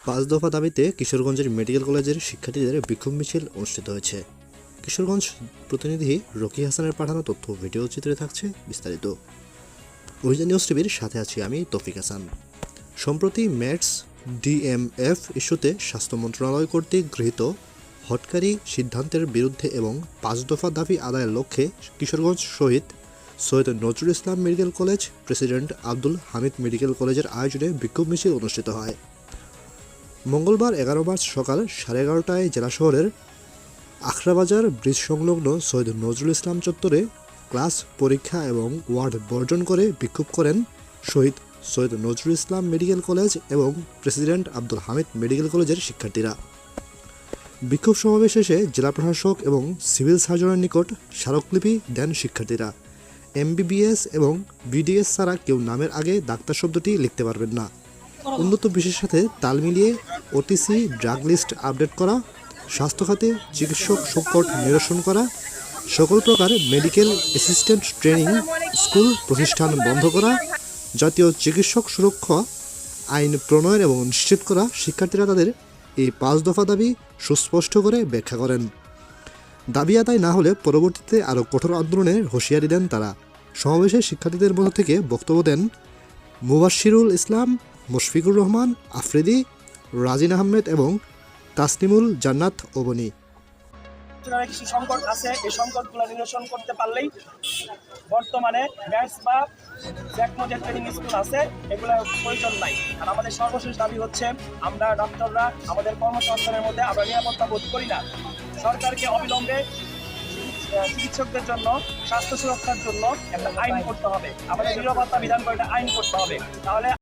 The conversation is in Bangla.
পাঁচ দফা দাবিতে কিশোরগঞ্জের মেডিকেল কলেজের শিক্ষার্থীদের বিক্ষোভ মিছিল অনুষ্ঠিত হয়েছে। কিশোরগঞ্জ প্রতিনিধি রকি হাসানের পাঠানো তথ্য ভিডিও চিত্রে থাকছে বিস্তারিত। অভিযান নিউজ টিভির সাথে আছি আমি তৌফিক হাসান। সম্প্রতি ম্যাটস ডিএমএফ ইস্যুতে স্বাস্থ্য মন্ত্রণালয় কর্তৃক গৃহীত হটকারী সিদ্ধান্তের বিরুদ্ধে এবং পাঁচ দফা দাবি আদায়ের লক্ষ্যে Kishoreganj Shahid Syed Nazrul Islam medical college, president Abdul Hamid medical কলেজের আয়োজনে বিক্ষোভ মিছিল অনুষ্ঠিত হয়। মঙ্গলবার 11 মার্চ সকাল 11:30টায় জেলা শহরের আখড়াবাজার ব্রিজ সংলগ্ন সৈয়দ নজরুল ইসলাম চত্বরে ক্লাস, পরীক্ষা এবং ওয়ার্ড বর্জন করে বিক্ষোভ করেন শহীদ সৈয়দ নজরুল ইসলাম মেডিকেল কলেজ এবং প্রেসিডেন্ট আব্দুল হামিদ মেডিকেল কলেজের শিক্ষার্থীরা। বিক্ষোভ সমাবেশ শেষে জেলা প্রশাসক এবং সিভিল সার্জনের নিকট স্মারকলিপি দেন শিক্ষার্থীরা। এমবিবিএস এবং বিডিএস ছাড়া কেউ নামের আগে ডাক্তার শব্দটি লিখতে পারবেন না। উন্নত বিশ্বের সাথে তাল মিলিয়ে ওটিসি ড্রাগ লিস্ট আপডেট করা, স্বাস্থ্য খাতে চিকিৎসক সংকট নিরসন করা, সকল প্রকার মেডিকেল অ্যাসিস্ট্যান্ট ট্রেনিং স্কুল প্রতিষ্ঠান বন্ধ করা, জাতীয় চিকিৎসক সুরক্ষা আইন প্রণয়ন এবং নিশ্চিত করা। শিক্ষার্থীরা তাদের এই 5 দফা দাবি সুস্পষ্ট করে ব্যাখ্যা করেন। দাবি আদায় না হলে পরবর্তীতে আরও কঠোর আন্দোলনের হুঁশিয়ারি দেন তারা। সমাবেশে শিক্ষার্থীদের মধ্য থেকে বক্তব্য দেন মুবাশশিরুল ইসলাম, মুশফিকুর রহমান আফ্রিদি, রাজিন আহমেদ এবং তাসনিমুল জান্নাত ওবনী। কিছু সংকট আছে, এই সংকটগুলো নিরসন করতে পারলেই বর্তমানে ম্যাথস বা জ্যাকমো যে ট্রেনিং স্কুল আছে এগুলোর প্রয়োজন নাই। আর আমাদের সর্বশেষ দাবি হচ্ছে, আমরা ডাক্তাররা আমাদের কর্মসংস্থানের মধ্যে আমরা নিরাপত্তা বোধ করি না। সরকারকে অবিলম্বে চিকিৎসকদের জন্য স্বাস্থ্য সুরক্ষার জন্য একটা আইন করতে হবে, আমাদের নিরাপত্তা বিধান করে একটা আইন করতে হবে। তাহলে